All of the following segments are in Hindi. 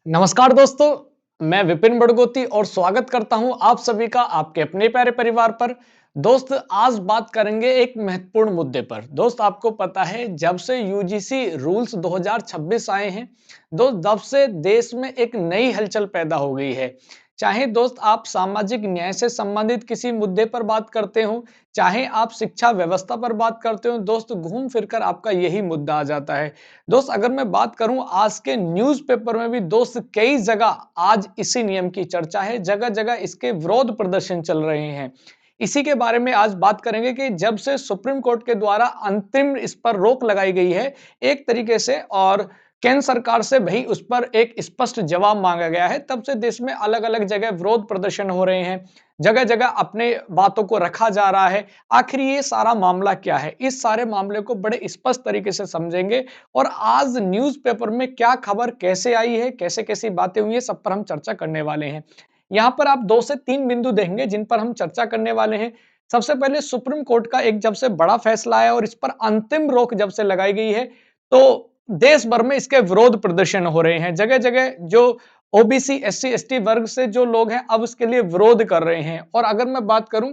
नमस्कार दोस्तों, मैं विपिन बड़गोती और स्वागत करता हूं आप सभी का आपके अपने प्यारे परिवार पर। दोस्त आज बात करेंगे एक महत्वपूर्ण मुद्दे पर। दोस्त आपको पता है जब से यूजीसी रूल्स 2026 आए हैं, दोस्त तब से देश में एक नई हलचल पैदा हो गई है। चाहे दोस्त आप सामाजिक न्याय से संबंधित किसी मुद्दे पर बात करते हो, चाहे आप शिक्षा व्यवस्था पर बात करते हो, दोस्त घूम फिरकर आपका यही मुद्दा आ जाता है। दोस्त अगर मैं बात करूं आज के न्यूज़पेपर में भी दोस्त कई जगह आज इसी नियम की चर्चा है, जगह जगह इसके विरोध प्रदर्शन चल रहे हैं। इसी के बारे में आज बात करेंगे कि जब से सुप्रीम कोर्ट के द्वारा अंतिम इस पर रोक लगाई गई है एक तरीके से, और केंद्र सरकार से भाई उस पर एक स्पष्ट जवाब मांगा गया है, तब से देश में अलग अलग जगह विरोध प्रदर्शन हो रहे हैं। जगह जगह अपने बातों को रखा जा रहा है। आखिर ये सारा मामला क्या है, इस सारे मामले को बड़े स्पष्ट तरीके से समझेंगे और आज न्यूज़पेपर में क्या खबर कैसे आई है, कैसे-कैसी बातें हुई है, सब पर हम चर्चा करने वाले हैं। यहाँ पर आप 2 से 3 बिंदु देखेंगे जिन पर हम चर्चा करने वाले हैं। सबसे पहले सुप्रीम कोर्ट का एक जब से बड़ा फैसला आया और इस पर अंतिम रोक जब से लगाई गई है, तो देश भर में इसके विरोध प्रदर्शन हो रहे हैं। जगह-जगह जो ओबीसी, एससी, एसटी वर्ग से जो लोग हैं अब इसके लिए विरोध कर रहे हैं। और अगर मैं बात करूं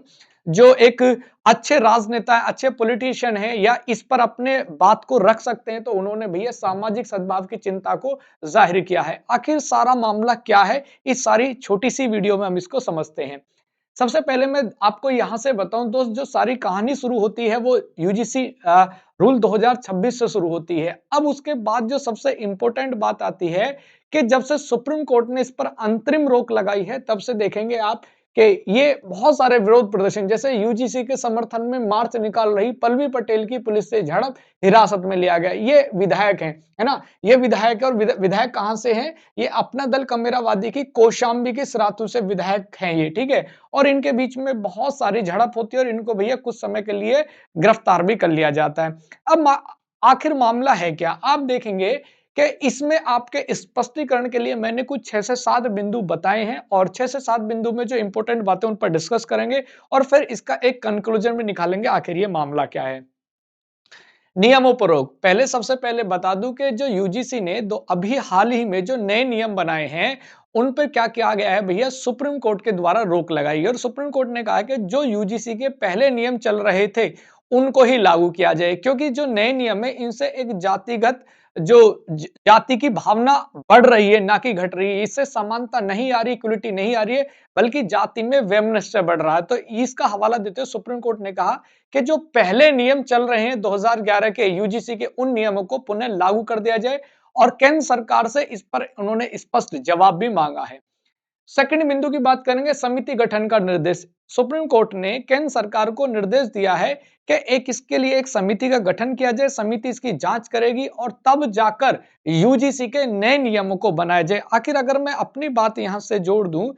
जो एक अच्छे राजनेता है, अच्छे पॉलिटिशियन हैं या इस पर अपने बात को रख सकते हैं, तो उन्होंने भैया सामाजिक सद्भाव की चिंता को जाहिर किया है। आखिर सारा मामला क्या है, इस सारी छोटी सी वीडियो में हम इसको समझते हैं। सबसे पहले मैं आपको यहां से बताऊं दोस्त, जो सारी कहानी शुरू होती है वो यूजीसी रूल 2026 से शुरू होती है। अब उसके बाद जो सबसे इंपॉर्टेंट बात आती है कि जब से सुप्रीम कोर्ट ने इस पर अंतरिम रोक लगाई है, तब से देखेंगे आप कि ये बहुत सारे विरोध प्रदर्शन, जैसे यूजीसी के समर्थन में मार्च निकाल रही पल्लवी पटेल की पुलिस से झड़प, हिरासत में लिया गया। ये विधायक हैं, है ना? ये विधायक है और विधायक कहां से हैं? ये अपना दल कमेरावादी की कौशाम्बी के सिरातू से विधायक हैं ये, ठीक है? और इनके बीच में बहुत सारी झड़प होती है और इनको भैया कुछ समय के लिए गिरफ्तार भी कर लिया जाता है। अब आखिर मामला है क्या? आप देखेंगे कि इसमें आपके स्पष्टीकरण के लिए मैंने कुछ 6 से 7 बिंदु बताए हैं और 6 से 7 बिंदु में जो इंपॉर्टेंट बातें उन पर डिस्कस करेंगे और फिर इसका एक कंक्लूजन भी निकालेंगे आखिर ये मामला क्या है। नियमों पर रोक। पहले सबसे पहले बता दूं कि जो यूजीसी ने दो अभी हाल ही में जो नए नियम बनाए हैं, उन पे क्या किया गया है भैया, सुप्रीम कोर्ट के द्वारा रोक लगाई है और सुप्रीम कोर्ट ने कहा कि जो यूजीसी के पहले नियम चल रहे थे, उनको ही लागू किया जाए, क्योंकि जो नए नियम है इनसे एक जातिगत जो जाति की भावना बढ़ रही है, ना कि घट रही है। इससे समानता नहीं आ रही, इक्वलिटी नहीं आ रही है, बल्कि जाति में वैमनस्य बढ़ रहा है। तो इसका हवाला देते हुए सुप्रीम कोर्ट ने कहा कि जो पहले नियम चल रहे हैं 2011 के यूजीसी के, उन नियमों को पुनः लागू कर दिया जाए और केंद्र सरकार से इस पर उन्होंने स्पष्ट जवाब भी मांगा है। सेकंड बिंदु की बात करेंगे, समिति गठन का निर्देश। सुप्रीम कोर्ट ने केंद्र सरकार को निर्देश दिया है कि एक इसके लिए एक समिति का गठन किया जाए, समिति इसकी जांच करेगी और तब जाकर यूजीसी के नए नियमों को बनाया जाए। आखिर अगर मैं अपनी बात यहां से जोड़ दूं,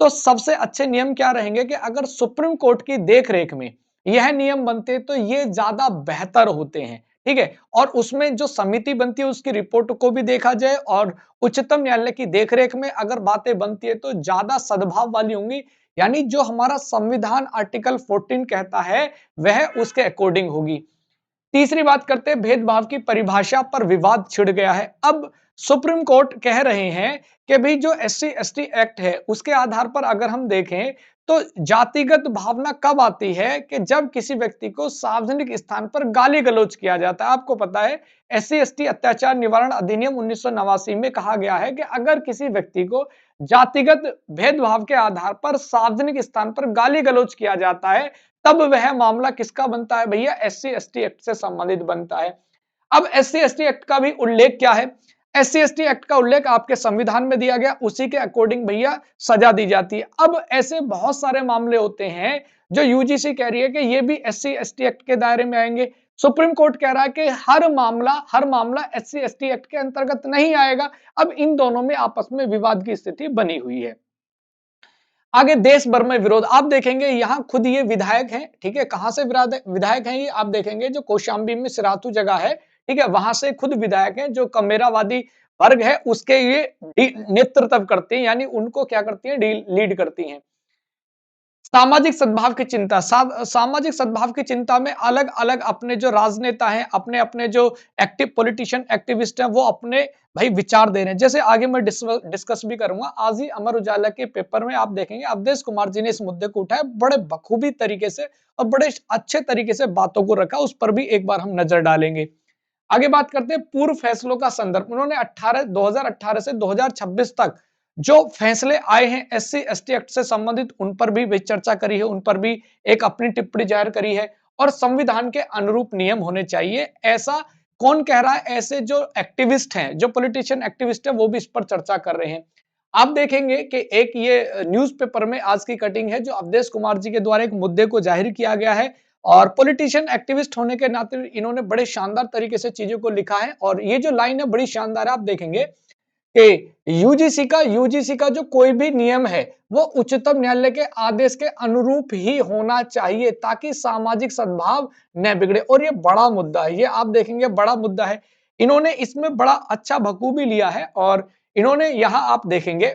तो सबसे अच्छे नियम क्या रहेंगे कि अगर सुप्रीम कोर्ट की देखरेख में यह नियम बनते तो ये ज्यादा बेहतर होते हैं, ठीक है? और उसमें जो समिति बनती है उसकी रिपोर्ट को भी देखा जाए और उच्चतम न्यायालय की देखरेख में अगर बातें बनती है तो ज्यादा सद्भाव वाली होंगी, यानी जो हमारा संविधान आर्टिकल 14 कहता है वह उसके अकॉर्डिंग होगी। तीसरी बात करते हैं, भेदभाव की परिभाषा पर विवाद छिड़ गया है। अब सुप्रीम कोर्ट कह रहे हैं कि भाई जो एससी एसटी एक्ट है उसके आधार पर अगर हम देखें तो जातिगत भावना कब आती है कि जब किसी व्यक्ति को सार्वजनिक स्थान पर गाली गलौज किया जाता है। आपको पता है एससी एसटी अत्याचार निवारण अधिनियम 1989 में कहा गया है कि अगर किसी व्यक्ति को जातिगत भेदभाव के आधार पर सार्वजनिक स्थान पर गाली गलौज किया जाता है, तब वह मामला किसका बनता है भैया, एससी एसटी एक्ट से संबंधित बनता है। अब एससी एसटी एक्ट का भी उल्लेख क्या है? एससी एसटी एक्ट का उल्लेख आपके संविधान में दिया गया, उसी के अकॉर्डिंग भैया सजा दी जाती है। अब ऐसे बहुत सारे मामले होते हैं जो यूजीसी कह रही है कि ये भी एससी एसटी एक्ट के दायरे में आएंगे। सुप्रीम कोर्ट कह रहा है कि हर मामला एससी एसटी एक्ट के अंतर्गत नहीं आएगा। अब इन दोनों में आपस में विवाद की स्थिति बनी हुई है। आगे देश भर में विरोध आप देखेंगे, यहां खुद ये विधायक हैं, ठीक है? कहां से विधायक हैं ये आप देखेंगे, जो कौशाम्बी में सिराथू जगह है, ठीक है? वहां से खुद विधायक हैं, जो कमेरावादी वर्ग है उसके ये नेतृत्व करती हैं, यानी उनको क्या करती हैं, लीड करती हैं। सामाजिक सद्भाव की चिंता, सामाजिक सद्भाव की चिंता में अलग-अलग अपने जो राजनेता हैं, अपने-अपने जो एक्टिव पॉलिटिशियन, एक्टिविस्ट हैं, वो अपने भाई विचार दे रहे हैं। जैसे आगे मैं डिस्कस भी करूँगा। आज ही अमर उजाला के पेपर में आप देखेंगे अवधेश कुमार जी ने इस मुद्दे को उठाया, बड़े बखूबी तरीके से और बड़े अच्छे तरीके से बातों को रखा, उस पर भी एक बार हम नज़र डालेंगे। आगे बात करते हैं पूर्व फैसलों का संदर्भ। उन्होंने 2018 से 2026 तक जो फैसले आए हैं एससी एसटी एक्ट से संबंधित, उन पर भी चर्चा करी है, उन पर भी एक अपनी टिप्पणी जाहिर करी है और संविधान के अनुरूप नियम होने चाहिए। ऐसा कौन कह रहा है? ऐसे जो एक्टिविस्ट हैं, जो पॉलिटिशियन एक्टिविस्ट हैं, वो भी इस पर चर्चा कर रहे हैं। आप देखेंगे कि एक ये न्यूज़पेपर में आज की कटिंग है जो अवधेश कुमार जी के द्वारा एक मुद्दे को जाहिर किया गया है और पॉलिटिशियन एक्टिविस्ट होने के नाते इन्होंने बड़े शानदार तरीके से चीजों को लिखा है और ये जो लाइन है बड़ी शानदार है। आप देखेंगे कि यूजीसी का जो कोई भी नियम है वो उच्चतम न्यायालय के आदेश के अनुरूप ही होना चाहिए ताकि सामाजिक सद्भाव न बिगड़े। और ये बड़ा मुद्दा है, ये आप देखेंगे बड़ा मुद्दा है। इन्होंने इसमें बड़ा अच्छा बखूबी लिया है और इन्होंने यहां आप देखेंगे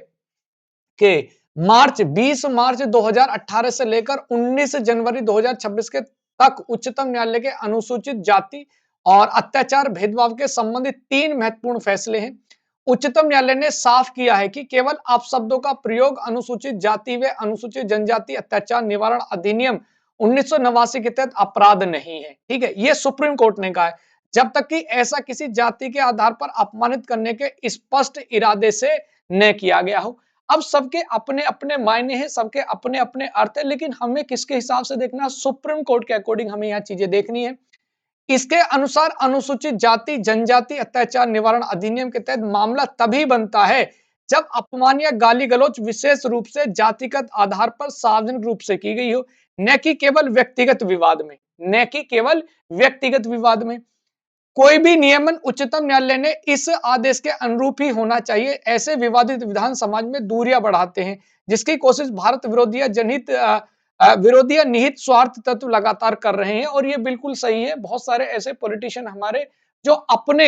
कि 20 मार्च 2018 से लेकर 19 जनवरी 2026 के तक उच्चतम न्यायालय के अनुसूचित जाति और अत्याचार भेदभाव के संबंधित 3 महत्वपूर्ण फैसले हैं। उच्चतम न्यायालय ने साफ किया है कि केवल अपशब्दों का प्रयोग अनुसूचित जाति व अनुसूचित जनजाति अत्याचार निवारण अधिनियम 1989 के तहत अपराध नहीं है। ठीक है, ये सुप्रीम कोर्ट ने कहा है। जब तक कि ऐसा किसी जाति के आधार पर अपमानित करने के स्पष्ट इरादे से न किया गया हो। अब सबके अपने-अपने मायने हैं, सबके अपने-अपने अर्थ है, लेकिन हमें किसके हिसाब से देखना है? सुप्रीम कोर्ट के अकॉर्डिंग हमें यहाँ चीजें देखनी है। इसके अनुसार अनुसूचित जाति जनजाति अत्याचार निवारण अधिनियम के तहत मामला तभी बनता है जब अपमान या गाली गलौज विशेष रूप से जातिगत आधार पर सार्वजनिक रूप से की गई हो, न कि केवल व्यक्तिगत विवाद में, न कि केवल व्यक्तिगत विवाद में। कोई भी नियमन उच्चतम न्यायालय ने इस आदेश के अनुरूप ही होना चाहिए। ऐसे विवादित विधान समाज में दूरियां बढ़ाते हैं, जिसकी कोशिश भारत विरोधी या जनहित विरोधी या निहित स्वार्थ तत्व लगातार कर रहे हैं और ये बिल्कुल सही है। बहुत सारे ऐसे पॉलिटिशियन हमारे जो अपने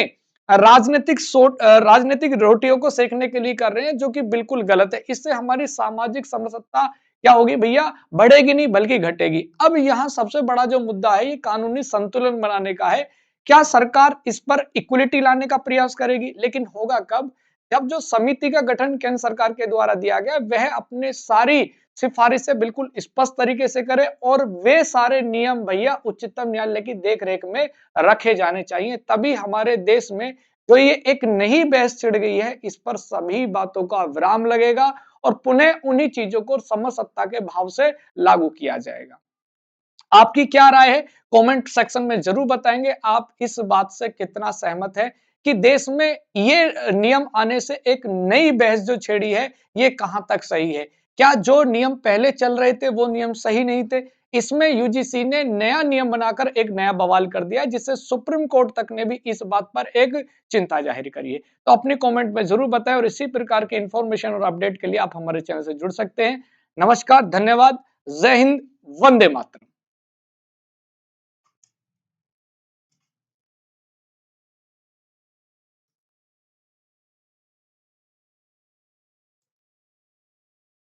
राजनीतिक रोटियों को सेकने के लिए कर रहे हैं, जो कि बिल्कुल गलत है। इससे हमारी सामाजिक समरसता क्या होगी भैया? बढ़ेगी नहीं बल्कि घटेगी। अब यहाँ सबसे बड़ा जो मुद्दा है ये कानूनी संतुलन बनाने का है। क्या सरकार इस पर इक्वलिटी लाने का प्रयास करेगी? लेकिन होगा कब? जब जो समिति का गठन केंद्र सरकार के द्वारा दिया गया, वह अपने सारी सिफारिशें बिल्कुल स्पष्ट तरीके से करे और वे सारे नियम भैया उच्चतम न्यायालय की देख-रेख में रखे जाने चाहिए। तभी हमारे देश में जो ये एक नई बहस छिड़ गई है, इस पर सभी बातों का विराम लगेगा और पुनः उन्हीं चीजों को समसत्ता के भाव से लागू किया जाएगा। आपकी क्या राय है? कमेंट सेक्शन में जरूर बताएंगे। आप इस बात से कितना सहमत है कि देश में ये नियम आने से एक नई बहस जो छेड़ी है, ये कहां तक सही है? क्या जो नियम पहले चल रहे थे वो नियम सही नहीं थे? इसमें यूजीसी ने नया नियम बनाकर एक नया बवाल कर दिया, जिससे सुप्रीम कोर्ट तक ने भी इस बात पर एक चिंता जाहिर करी है। तो अपनी कमेंट में जरूर बताएं और इसी प्रकार के इंफॉर्मेशन और अपडेट के लिए आप हमारे चैनल से जुड़ सकते हैं। नमस्कार, धन्यवाद, जय हिंद, वंदे मातरम।